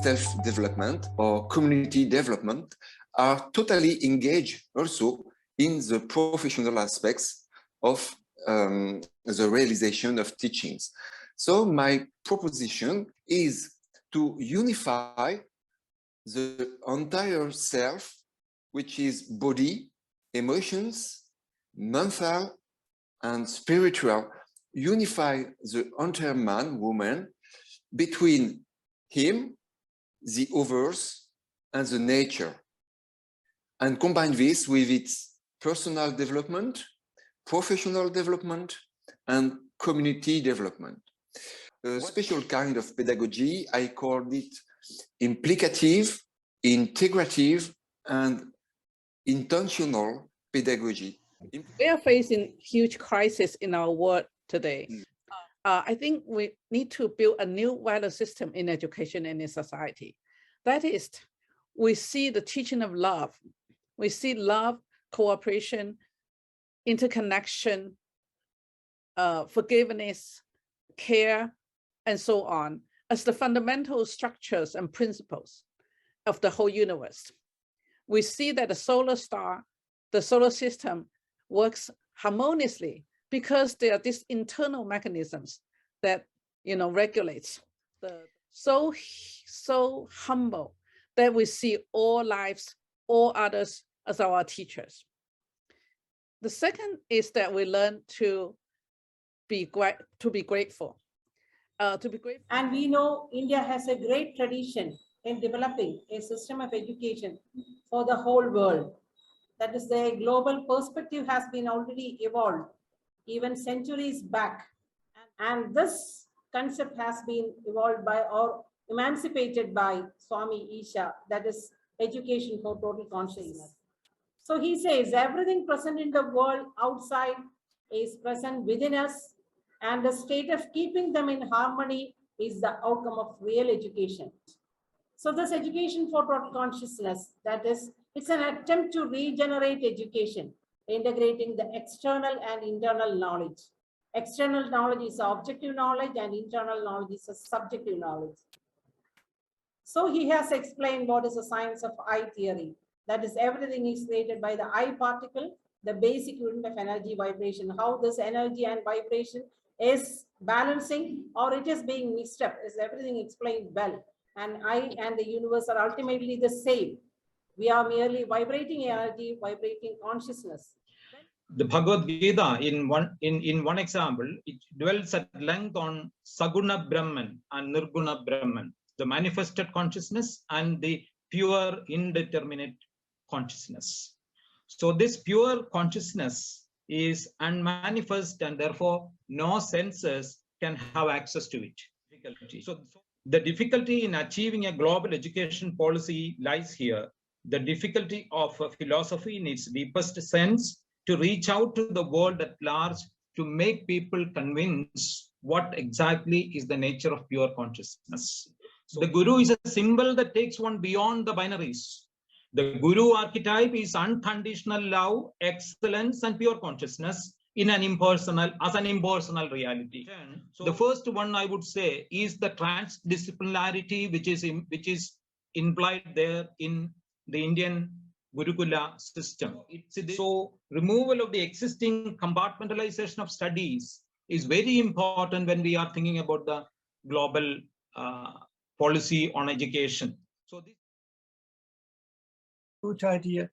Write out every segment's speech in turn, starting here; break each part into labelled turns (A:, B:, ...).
A: self-development or community development are totally engaged also in the professional aspects of the realization of teachings. So my proposition is to unify the entire self, which is body, emotions, mental, and spiritual, unify the entire man, woman, between him, the others, and the nature, and combine this with its personal development, professional development, and community development. A special kind of pedagogy, I called it implicative, integrative, and intentional pedagogy.
B: We are facing huge crisis in our world today. I think we need to build a new value system in education and in society. That is, we see the teaching of love. We see love, cooperation, interconnection, forgiveness, care, and so on, as the fundamental structures and principles of the whole universe. We see that the solar star, the solar system, works harmoniously because there are these internal mechanisms that regulates the so humble that we see all lives, all others as our teachers. The second is that we learn to be grateful.
C: And we know India has a great tradition in developing a system of education for the whole world. That is, the global perspective has been already evolved even centuries back. And this concept has been evolved by or emancipated by Swami Isha, that is education for total consciousness. So he says everything present in the world outside is present within us, and the state of keeping them in harmony is the outcome of real education. So this education for total consciousness, that is, it's an attempt to regenerate education, integrating the external and internal knowledge. External knowledge is objective knowledge and internal knowledge is a subjective knowledge. So he has explained what is the science of I theory. That is, everything is created by the I particle, the basic unit of energy vibration. How this energy and vibration is balancing or it is being mixed up is everything explained well. And I and the universe are ultimately the same. We are merely vibrating energy, vibrating consciousness.
D: The Bhagavad Gita, in one example, it dwells at length on Saguna Brahman and Nirguna Brahman, the manifested consciousness and the pure indeterminate consciousness. So this pure consciousness is unmanifest and therefore no senses can have access to it. So the difficulty in achieving a global education policy lies here. The difficulty of philosophy in its deepest sense to reach out to the world at large to make people convinced what exactly is the nature of pure consciousness. So the Guru is a symbol that takes one beyond the binaries. The Guru archetype is unconditional love, excellence, and pure consciousness in an impersonal reality. So the first one I would say is the transdisciplinarity which is implied there in the Indian Gurukula system. So removal of the existing compartmentalization of studies is very important when we are thinking about the global policy on education. So this
E: good idea.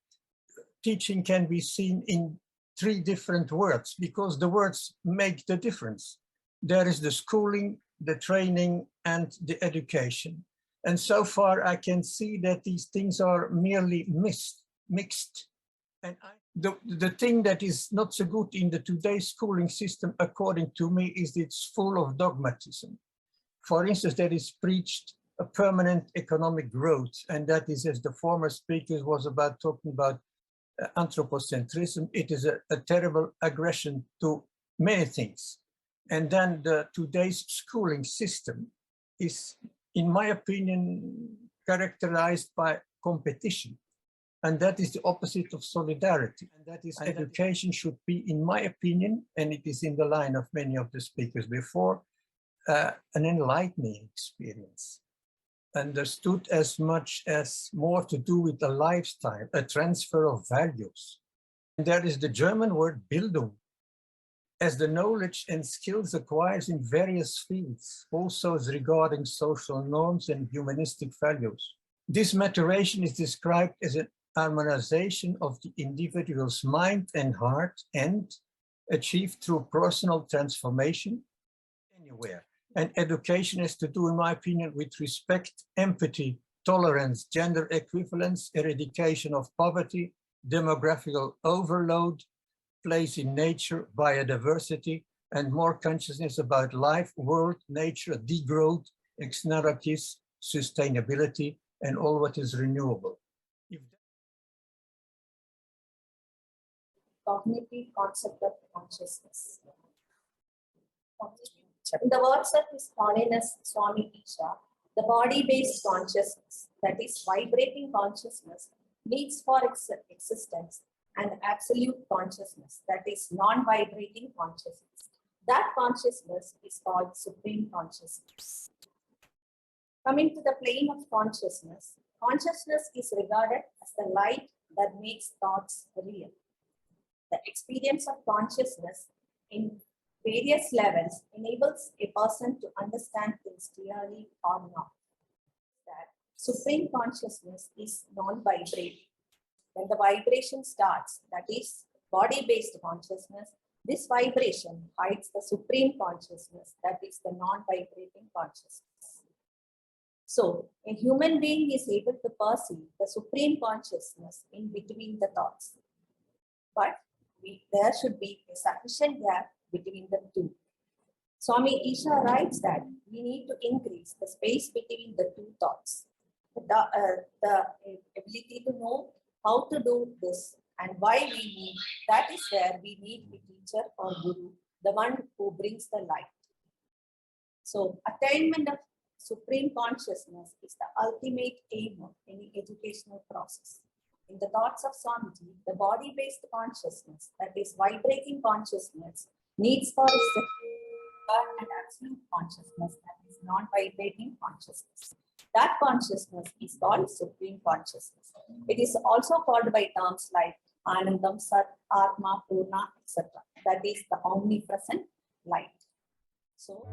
E: Teaching can be seen in three different words because the words make the difference. There is the schooling, the training, and the education. And so far I can see that these things are merely mixed. And the thing that is not so good in the today's schooling system, according to me, is it's full of dogmatism. For instance, there is preached a permanent economic growth, and that is, as the former speaker was talking about anthropocentrism, it is a terrible aggression to many things. And then today's schooling system is, in my opinion, characterized by competition. And that is the opposite of solidarity. And that is, education should be, in my opinion, and it is in the line of many of the speakers before, an enlightening experience. understood as much as more to do with a lifestyle, a transfer of values. And that is the German word Bildung, as the knowledge and skills acquired in various fields, also as regarding social norms and humanistic values. This maturation is described as an harmonization of the individual's mind and heart, and achieved through personal transformation anywhere. And education has to do, in my opinion, with respect, empathy, tolerance, gender equivalence, eradication of poverty, demographical overload, place in nature, biodiversity, and more consciousness about life, world, nature, degrowth, externalities, sustainability, and all what is renewable.
F: Cognitive concept of consciousness. In the words of His Holiness Swami Isha, the body-based consciousness, that is vibrating consciousness, needs for its existence and absolute consciousness, that is non-vibrating consciousness. That consciousness is called supreme consciousness. Coming to the plane of consciousness, consciousness is regarded as the light that makes thoughts real. The experience of consciousness in various levels enables a person to understand things clearly or not. That supreme consciousness is non-vibrating. When the vibration starts, that is body-based consciousness, this vibration hides the supreme consciousness, that is the non-vibrating consciousness. So a human being is able to perceive the supreme consciousness in between the thoughts. But there should be a sufficient gap between the two. Swami Isha writes that we need to increase the space between the two thoughts. The ability to know how to do this and why we need, that is where we need a teacher or guru, the one who brings the light. So attainment of supreme consciousness is the ultimate aim of any educational process. In the thoughts of Swamiji, the body-based consciousness, that is vibrating consciousness, needs for its and absolute consciousness, that is non-vibrating consciousness. That consciousness is called supreme consciousness. It is also called by terms like Anandam, Sat, Atma, Purna, etc. That is the omnipresent light. So